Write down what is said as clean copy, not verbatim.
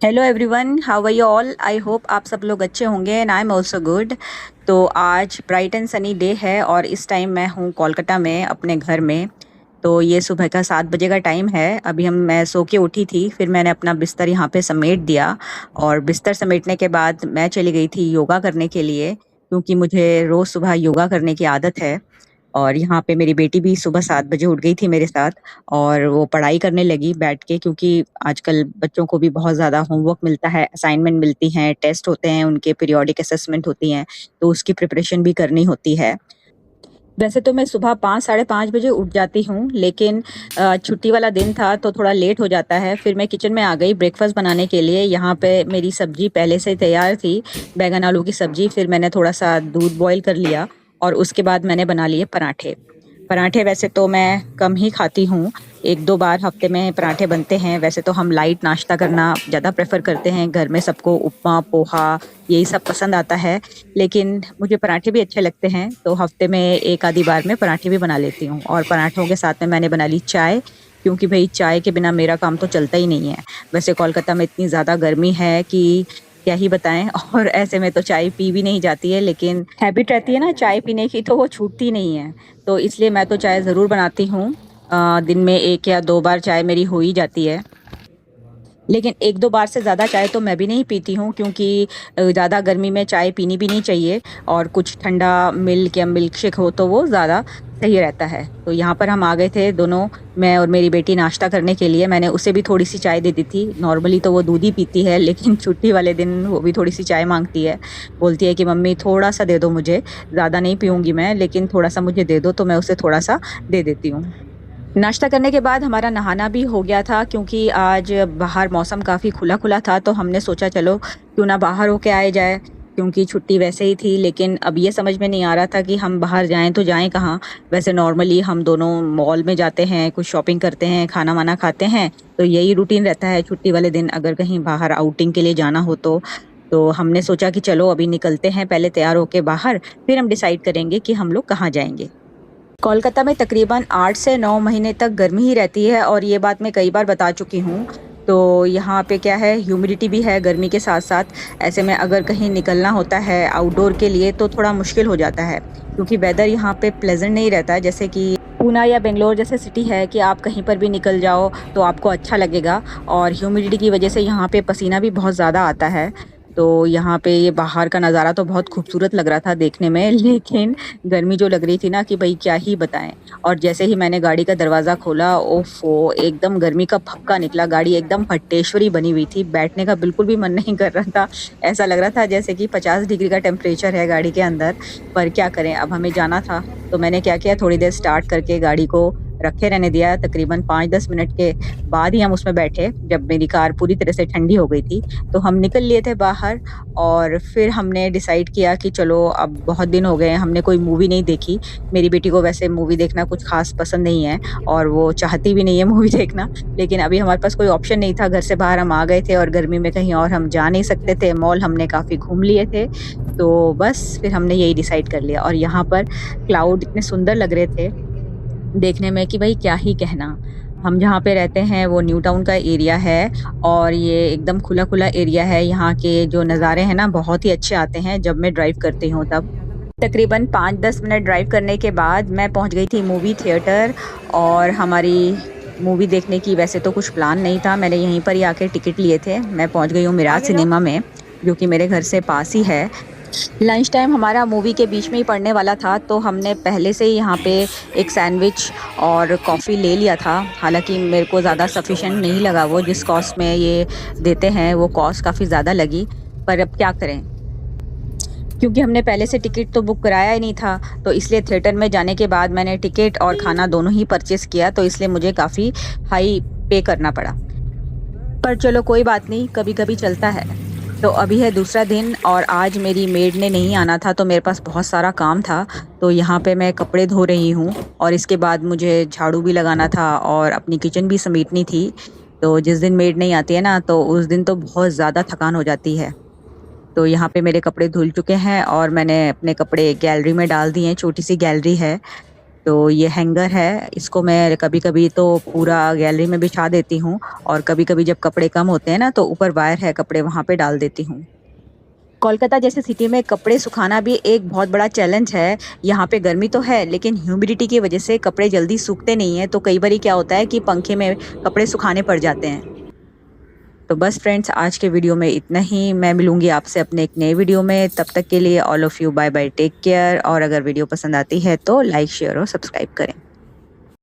Hello everyone, how are you all. I hope आप सब लोग अच्छे होंगे and I am also good. तो आज ब्राइट एंड सनी डे है और इस टाइम मैं हूँ कोलकाता में अपने घर में। तो ये सुबह का 7 बजे का टाइम है। अभी मैं सो के उठी थी, फिर मैंने अपना बिस्तर यहाँ पे समेट दिया और बिस्तर समेटने के बाद मैं चली गई थी योगा करने के लिए, क्योंकि मुझे रोज़ सुबह योगा करने की आदत है। और यहाँ पे मेरी बेटी भी सुबह 7 बजे उठ गई थी मेरे साथ और वो पढ़ाई करने लगी बैठ के, क्योंकि आजकल बच्चों को भी बहुत ज़्यादा होमवर्क मिलता है, असाइनमेंट मिलती हैं, टेस्ट होते हैं, उनके पीरियोडिक असेसमेंट होती हैं, तो उसकी प्रिपरेशन भी करनी होती है। वैसे तो मैं सुबह 5 साढ़े 5 बजे उठ जाती हूँ, लेकिन छुट्टी वाला दिन था तो थोड़ा लेट हो जाता है। फिर मैं किचन में आ गई ब्रेकफास्ट बनाने के लिए। यहाँ पे मेरी सब्जी पहले से तैयार थी, बैंगन आलू की सब्जी। फिर मैंने थोड़ा सा दूध बॉईल कर लिया और उसके बाद मैंने बना लिए पराठे। पराठे वैसे तो मैं कम ही खाती हूँ, 1-2 बार हफ्ते में पराठे बनते हैं। वैसे तो हम लाइट नाश्ता करना ज़्यादा प्रेफ़र करते हैं, घर में सबको उपमा, पोहा यही सब पसंद आता है, लेकिन मुझे पराठे भी अच्छे लगते हैं, तो हफ्ते में 1 आधी बार मैं पराठे भी बना लेती हूँ। और पराठों के साथ में मैंने बना ली चाय, क्योंकि भई चाय के बिना मेरा काम तो चलता ही नहीं है। वैसे कोलकाता में इतनी ज़्यादा गर्मी है कि क्या ही बताएँ और ऐसे में तो चाय पी भी नहीं जाती है, लेकिन हैबिट रहती है ना चाय पीने की, तो वो छूटती नहीं है। तो इसलिए मैं तो चाय ज़रूर बनाती हूँ। दिन में 1 या 2 बार चाय मेरी हो ही जाती है। लेकिन 1-2 बार से ज़्यादा चाय तो मैं भी नहीं पीती हूँ, क्योंकि ज़्यादा गर्मी में चाय पीनी भी नहीं चाहिए और कुछ ठंडा मिल्क या मिल्क शेक हो तो वो ज़्यादा सही रहता है। तो यहाँ पर हम आ गए थे दोनों, मैं और मेरी बेटी नाश्ता करने के लिए। मैंने उसे भी थोड़ी-सी चाय दे दी थी। नॉर्मली तो वो दूध ही पीती है, लेकिन छुट्टी वाले दिन वो भी थोड़ी-सी चाय माँगती है। बोलती है कि मम्मी थोड़ा-सा दे दो मुझे, ज़्यादा नहीं पीऊँगी मैं, लेकिन थोड़ा-सा मुझे दे दो, तो मैं उसे थोड़ा-सा दे देती हूँ। नाश्ता करने के बाद हमारा नहाना भी हो गया था, क्योंकि आज बाहर मौसम काफ़ी खुला-खुला था, तो हमने सोचा चलो क्यों ना बाहर होके आए जाए, क्योंकि छुट्टी वैसे ही थी। लेकिन अब ये समझ में नहीं आ रहा था कि हम बाहर जाएँ तो जाएँ कहाँ? वैसे नॉर्मली हम दोनों मॉल में जाते हैं, कुछ शॉपिंग करते हैं, खाना-वाना खाते हैं, तो यही रूटीन रहता है छुट्टी वाले दिन अगर कहीं बाहर आउटिंग के लिए जाना हो तो। तो हमने सोचा कि चलो अभी निकलते हैं पहले तैयार होके बाहर, फिर हम डिसाइड करेंगे कि हम लोग कहाँ जाएँगे। कोलकाता में तकरीबन 8 से 9 महीने तक गर्मी ही रहती है और ये बात मैं कई बार बता चुकी हूँ। तो यहाँ पे क्या है, ह्यूमिडिटी भी है गर्मी के साथ-साथ। ऐसे में अगर कहीं निकलना होता है आउटडोर के लिए तो थोड़ा मुश्किल हो जाता है, क्योंकि वेदर यहाँ पे प्लेज़ेंट नहीं रहता है। जैसे कि पूना या बेंगलोर जैसे सिटी है कि आप कहीं पर भी निकल जाओ तो आपको अच्छा लगेगा, और ह्यूमिडिटी की वजह से यहाँ पे पसीना भी बहुत ज़्यादा आता है। तो यहाँ पे ये बाहर का नज़ारा तो बहुत खूबसूरत लग रहा था देखने में, लेकिन गर्मी जो लग रही थी ना कि भई क्या ही बताएँ। और जैसे ही मैंने गाड़ी का दरवाज़ा खोला, ओफ़ो! एकदम गर्मी का भभका निकला। गाड़ी एकदम फटेश्वरी बनी हुई थी, बैठने का बिल्कुल भी मन नहीं कर रहा था। ऐसा लग रहा था जैसे कि 50 डिग्री का टेम्परेचर है गाड़ी के अंदर। पर क्या करें, अब हमें जाना था, तो मैंने क्या किया, थोड़ी देर स्टार्ट करके गाड़ी को रखे रहने दिया। तकरीबन 5-10 मिनट के बाद ही हम उसमें बैठे, जब मेरी कार पूरी तरह से ठंडी हो गई थी। तो हम निकल लिए थे बाहर और फिर हमने डिसाइड किया कि चलो अब बहुत दिन हो गए हैं, हमने कोई मूवी नहीं देखी। मेरी बेटी को वैसे मूवी देखना कुछ ख़ास पसंद नहीं है और वो चाहती भी नहीं है मूवी देखना, लेकिन अभी हमारे पास कोई ऑप्शन नहीं था। घर से बाहर हम आ गए थे और गर्मी में कहीं और हम जा नहीं सकते थे। मॉल हमने काफ़ी घूम लिए थे, तो बस फिर हमने यही डिसाइड कर लिया। और यहाँ पर क्लाउड इतने सुंदर लग रहे थे देखने में कि भई क्या ही कहना। हम जहाँ पे रहते हैं वो न्यू टाउन का एरिया है और ये एकदम खुला-खुला एरिया है। यहाँ के जो नज़ारे हैं ना बहुत ही अच्छे आते हैं जब मैं ड्राइव करती हूँ तब। तकरीबन 5-10 मिनट ड्राइव करने के बाद मैं पहुँच गई थी मूवी थिएटर, और हमारी मूवी देखने की वैसे तो कुछ प्लान नहीं था। मैंने यहीं पर ही आके टिकट लिए थे। मैं पहुँच गई हूँ मिराज सिनेमा में, जो कि मेरे घर से पास ही है। लंच टाइम हमारा मूवी के बीच में ही पड़ने वाला था, तो हमने पहले से ही यहाँ पे एक सैंडविच और कॉफ़ी ले लिया था। हालाँकि मेरे को ज़्यादा सफिशिएंट नहीं लगा, वो जिस कॉस्ट में ये देते हैं वो कॉस्ट काफ़ी ज़्यादा लगी। पर अब क्या करें, क्योंकि हमने पहले से टिकट तो बुक कराया ही नहीं था, तो इसलिए थिएटर में जाने के बाद मैंने टिकट और खाना दोनों ही परचेज़ किया, तो इसलिए मुझे काफ़ी हाई पे करना पड़ा। पर चलो कोई बात नहीं, कभी-कभी चलता है। तो अभी है दूसरा दिन और आज मेरी मेड ने नहीं आना था, तो मेरे पास बहुत सारा काम था। तो यहाँ पे मैं कपड़े धो रही हूँ और इसके बाद मुझे झाड़ू भी लगाना था और अपनी किचन भी समेटनी थी। तो जिस दिन मेड नहीं आती है ना, तो उस दिन तो बहुत ज़्यादा थकान हो जाती है। तो यहाँ पे मेरे कपड़े धुल चुके हैं और मैंने अपने कपड़े गैलरी में डाल दिए हैं, छोटी-सी गैलरी है। तो ये हैंगर है, इसको मैं कभी-कभी तो पूरा गैलरी में बिछा देती हूँ और कभी-कभी जब कपड़े कम होते हैं ना तो ऊपर वायर है, कपड़े वहाँ पे डाल देती हूँ। कोलकाता जैसे सिटी में कपड़े सुखाना भी एक बहुत बड़ा चैलेंज है। यहाँ पे गर्मी तो है लेकिन ह्यूमिडिटी की वजह से कपड़े जल्दी सूखते नहीं हैं, तो कई बारी क्या होता है कि पंखे में कपड़े सुखाने पड़ जाते हैं। तो बस फ्रेंड्स, आज के वीडियो में इतना ही। मैं मिलूँगी आपसे अपने एक नए वीडियो में, तब तक के लिए all of you bye bye, take care. और अगर वीडियो पसंद आती है तो लाइक, शेयर और सब्सक्राइब करें।